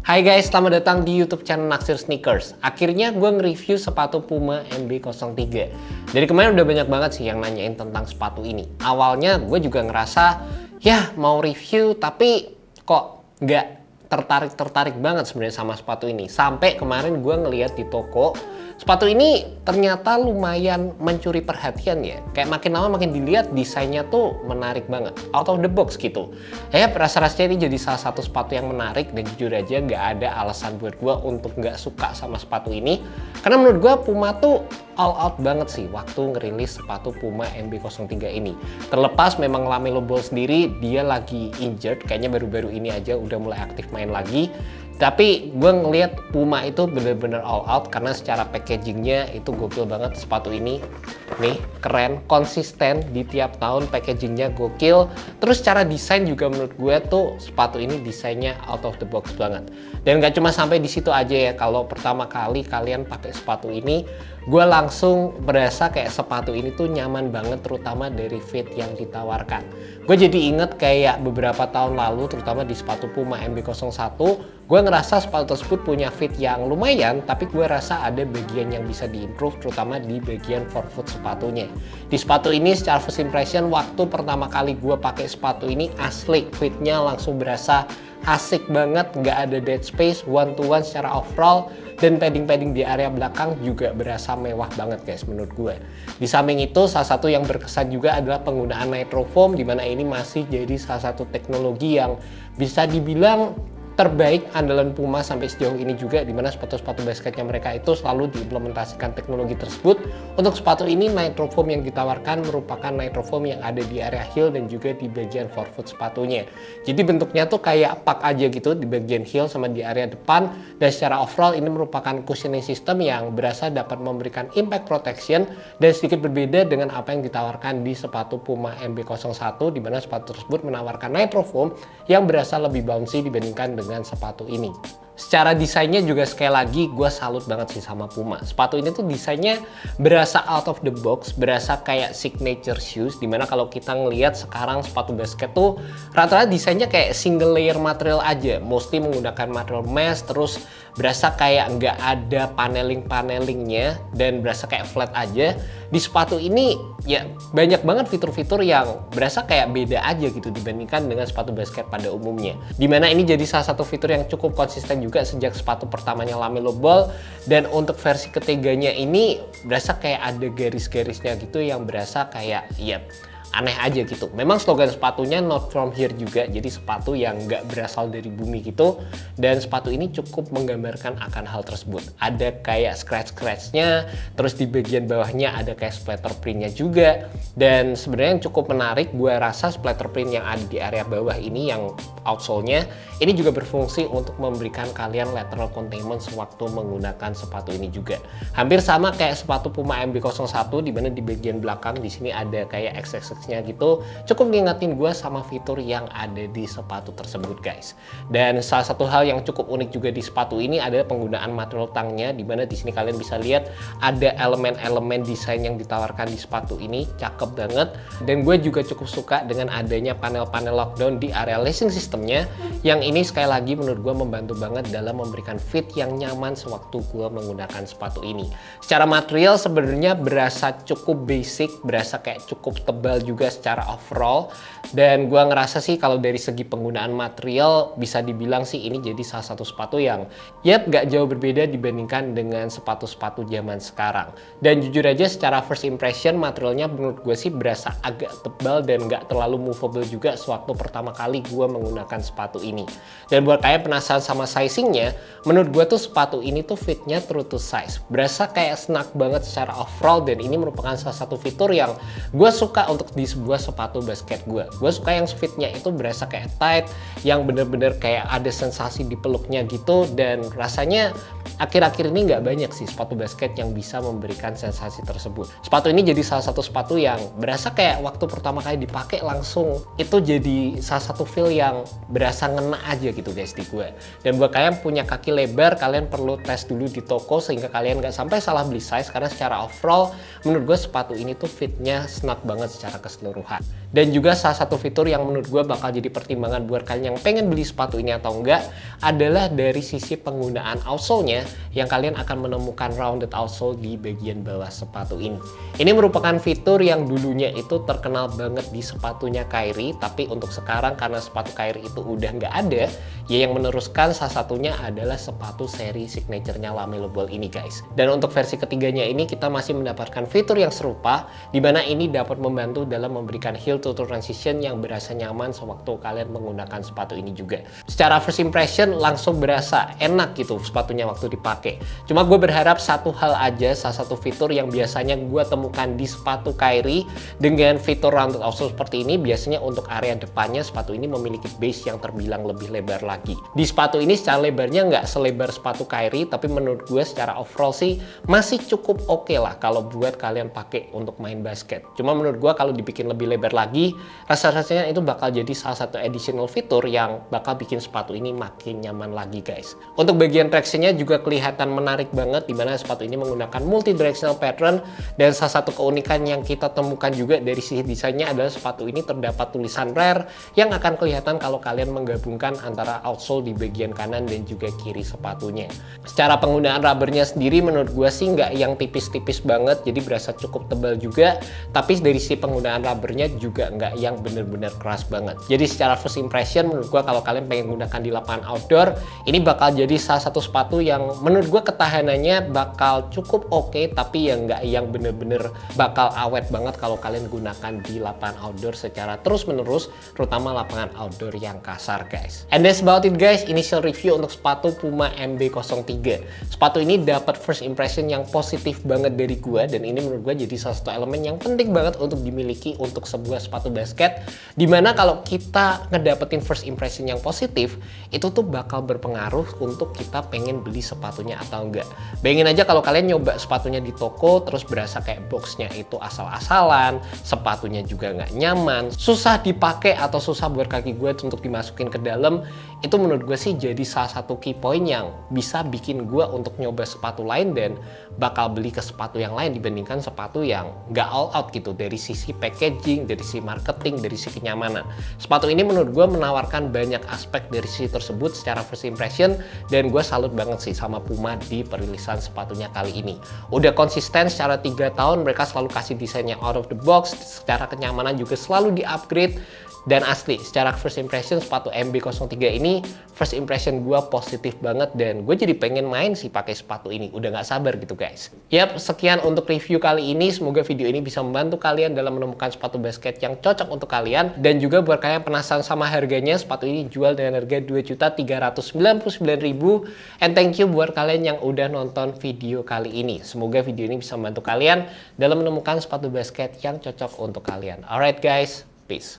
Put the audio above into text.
Hai guys, selamat datang di YouTube channel Naksir Sneakers. Akhirnya gue nge-review sepatu Puma MB-03. Dari kemarin udah banyak banget sih yang nanyain tentang sepatu ini. Awalnya gue juga ngerasa, ya mau review tapi kok nggak tertarik banget sebenarnya sama sepatu ini. Sampai kemarin gue ngeliat di toko, sepatu ini ternyata lumayan mencuri perhatian ya. Kayak makin lama makin dilihat desainnya tuh menarik banget, out of the box gitu. Ya rasa-rasanya ini jadi salah satu sepatu yang menarik dan jujur aja nggak ada alasan buat gue untuk nggak suka sama sepatu ini. Karena menurut gue Puma tuh all out banget sih waktu ngerilis sepatu Puma MB-03 ini. Terlepas memang LaMelo Ball sendiri dia lagi injured, kayaknya baru-baru ini aja udah mulai aktif main lagi. Tapi gue ngelihat Puma itu bener-bener all out karena secara packagingnya itu gokil banget sepatu ini. Nih keren, konsisten di tiap tahun packagingnya gokil. Terus secara desain juga menurut gue tuh sepatu ini desainnya out of the box banget. Dan gak cuma sampai di situ aja ya, kalau pertama kali kalian pakai sepatu ini, gue langsung berasa kayak sepatu ini tuh nyaman banget, terutama dari fit yang ditawarkan. Gue jadi inget kayak beberapa tahun lalu, terutama di sepatu Puma MB-01, gue ngerasa sepatu tersebut punya fit yang lumayan, tapi gue rasa ada bagian yang bisa diimprove, terutama di bagian forefoot sepatunya. Di sepatu ini secara first impression, waktu pertama kali gue pakai sepatu ini asli fitnya langsung berasa asik banget, nggak ada dead space, one to one secara overall, dan padding-padding di area belakang juga berasa mewah banget guys menurut gue. Di samping itu salah satu yang berkesan juga adalah penggunaan Nitro Foam, dimana ini masih jadi salah satu teknologi yang bisa dibilang terbaik andalan Puma sampai sejauh ini juga, dimana sepatu-sepatu basketnya mereka itu selalu diimplementasikan teknologi tersebut. Untuk sepatu ini Nitro Foam yang ditawarkan merupakan Nitro Foam yang ada di area heel dan juga di bagian forefoot sepatunya. Jadi bentuknya tuh kayak pak aja gitu di bagian heel sama di area depan, dan secara overall ini merupakan cushioning system yang berasa dapat memberikan impact protection dan sedikit berbeda dengan apa yang ditawarkan di sepatu Puma MB-01, dimana sepatu tersebut menawarkan Nitro Foam yang berasa lebih bouncy dibandingkan dengan sepatu ini. Secara desainnya juga sekali lagi gue salut banget sih sama Puma. Sepatu ini tuh desainnya berasa out of the box, berasa kayak signature shoes, dimana kalau kita ngelihat sekarang sepatu basket tuh rata-rata desainnya kayak single layer material aja, mostly menggunakan material mesh, terus berasa kayak nggak ada paneling-panelingnya dan berasa kayak flat aja. Di sepatu ini ya banyak banget fitur-fitur yang berasa kayak beda aja gitu dibandingkan dengan sepatu basket pada umumnya. Dimana ini jadi salah satu fitur yang cukup konsisten juga sejak sepatu pertamanya LaMelo Ball, dan untuk versi ketiganya ini berasa kayak ada garis-garisnya gitu yang berasa kayak ya aneh aja gitu. Memang slogan sepatunya not from here juga, jadi sepatu yang nggak berasal dari bumi gitu, dan sepatu ini cukup menggambarkan akan hal tersebut. Ada kayak scratch-scratchnya, terus di bagian bawahnya ada kayak splatter printnya juga, dan sebenarnya yang cukup menarik gue rasa splatter print yang ada di area bawah ini yang outsole-nya ini juga berfungsi untuk memberikan kalian lateral containment sewaktu menggunakan sepatu ini juga. Hampir sama kayak sepatu Puma MB-01, di mana di bagian belakang di sini ada kayak XXX-nya gitu. Cukup ngingetin gue sama fitur yang ada di sepatu tersebut guys. Dan salah satu hal yang cukup unik juga di sepatu ini adalah penggunaan material tangnya, di mana di sini kalian bisa lihat ada elemen-elemen desain yang ditawarkan di sepatu ini, cakep banget. Dan gue juga cukup suka dengan adanya panel-panel lockdown di area lacing sistemnya, yang ini sekali lagi menurut gue membantu banget dalam memberikan fit yang nyaman sewaktu gue menggunakan sepatu ini. Secara material sebenarnya berasa cukup basic, berasa kayak cukup tebal juga secara overall, dan gue ngerasa sih kalau dari segi penggunaan material bisa dibilang sih ini jadi salah satu sepatu yang ya gak jauh berbeda dibandingkan dengan sepatu-sepatu zaman sekarang. Dan jujur aja secara first impression materialnya menurut gue sih berasa agak tebal dan gak terlalu movable juga sewaktu pertama kali gue menggunakan sepatu ini. Dan buat kalian penasaran sama sizingnya, menurut gue tuh sepatu ini tuh fitnya true to size, berasa kayak snug banget secara overall, dan ini merupakan salah satu fitur yang gue suka untuk di sebuah sepatu basket gue. Gue suka yang fitnya itu berasa kayak tight, yang bener-bener kayak ada sensasi di peluknya gitu, dan rasanya akhir-akhir ini nggak banyak sih sepatu basket yang bisa memberikan sensasi tersebut. Sepatu ini jadi salah satu sepatu yang berasa kayak waktu pertama kali dipakai langsung itu jadi salah satu feel yang berasa ngena aja gitu guys di gue. Dan buat kalian punya kaki lebar, kalian perlu tes dulu di toko sehingga kalian nggak sampai salah beli size, karena secara overall menurut gue sepatu ini tuh fitnya snug banget secara keseluruhan. Dan juga salah satu fitur yang menurut gue bakal jadi pertimbangan buat kalian yang pengen beli sepatu ini atau enggak adalah dari sisi penggunaan outsole-nya, yang kalian akan menemukan rounded outsole di bagian bawah sepatu ini. Ini merupakan fitur yang dulunya itu terkenal banget di sepatunya Kyrie, tapi untuk sekarang karena sepatu Kyrie itu udah nggak ada, ya yang meneruskan salah satunya adalah sepatu seri signature-nya LaMelo Ball ini guys. Dan untuk versi ketiganya ini kita masih mendapatkan fitur yang serupa, di mana ini dapat membantu dalam memberikan heel to toe transition yang berasa nyaman sewaktu kalian menggunakan sepatu ini juga. Secara first impression langsung berasa enak gitu sepatunya waktu dipakai. Cuma gue berharap satu hal aja, salah satu fitur yang biasanya gue temukan di sepatu Kyrie dengan fitur rounded outsole seperti ini, biasanya untuk area depannya sepatu ini memiliki base yang terbilang lebih lebar lagi. Di sepatu ini secara lebarnya nggak selebar sepatu Kyrie, tapi menurut gue secara overall sih masih cukup oke lah kalau buat kalian pakai untuk main basket. Cuma menurut gue kalau dibikin lebih lebar lagi, rasa-rasanya itu bakal jadi salah satu additional fitur yang bakal bikin sepatu ini makin nyaman lagi guys. Untuk bagian traction-nya juga kelihatan menarik banget, dimana sepatu ini menggunakan multi directional pattern, dan salah satu keunikan yang kita temukan juga dari sisi desainnya adalah sepatu ini terdapat tulisan rare yang akan kelihatan kalau kalian menggabungkan antara outsole di bagian kanan dan juga kiri sepatunya. Secara penggunaan rubbernya sendiri menurut gue sih nggak yang tipis-tipis banget, jadi berasa cukup tebal juga, tapi dari sisi penggunaan rubbernya juga nggak yang bener-bener keras banget. Jadi secara first impression menurut gue kalau kalian pengen gunakan di lapangan outdoor, ini bakal jadi salah satu sepatu yang menurut gue ketahanannya bakal cukup oke, tapi yang nggak yang bener-bener bakal awet banget kalau kalian gunakan di lapangan outdoor secara terus-menerus, terutama lapangan outdoor yang kasar guys. And that's about it guys, initial review untuk sepatu Puma MB03. Sepatu ini dapat first impression yang positif banget dari gue, dan ini menurut gue jadi salah satu elemen yang penting banget untuk dimiliki untuk sebuah sepatu basket, dimana kalau kita ngedapetin first impression yang positif, itu tuh bakal berpengaruh untuk kita pengen beli sepatunya atau enggak. Bayangin aja kalau kalian nyoba sepatunya di toko, terus berasa kayak boxnya itu asal-asalan, sepatunya juga nggak nyaman, susah dipakai atau susah buat kaki gue untuk dimasukin ke dalam, itu menurut gue sih jadi salah satu key point yang bisa bikin gue untuk nyoba sepatu lain dan bakal beli ke sepatu yang lain dibandingkan sepatu yang nggak all out gitu, dari sisi packaging, dari sisi marketing, dari sisi kenyamanan. Sepatu ini menurut gue menawarkan banyak aspek dari sisi tersebut secara first impression, dan gue salut banget sih sama Puma di perilisan sepatunya kali ini. Udah konsisten secara 3 tahun, mereka selalu kasih desain yang out of the box, secara kenyamanan juga selalu di-upgrade. Dan asli, secara first impression sepatu MB03 ini first impression gue positif banget, dan gue jadi pengen main sih pakai sepatu ini. Udah nggak sabar gitu guys. Yap, sekian untuk review kali ini. Semoga video ini bisa membantu kalian dalam menemukan sepatu basket yang cocok untuk kalian. Dan juga buat kalian penasaran sama harganya, sepatu ini dijual dengan harga Rp2.399.000. And thank you buat kalian yang udah nonton video kali ini. Semoga video ini bisa membantu kalian dalam menemukan sepatu basket yang cocok untuk kalian. Alright guys, peace.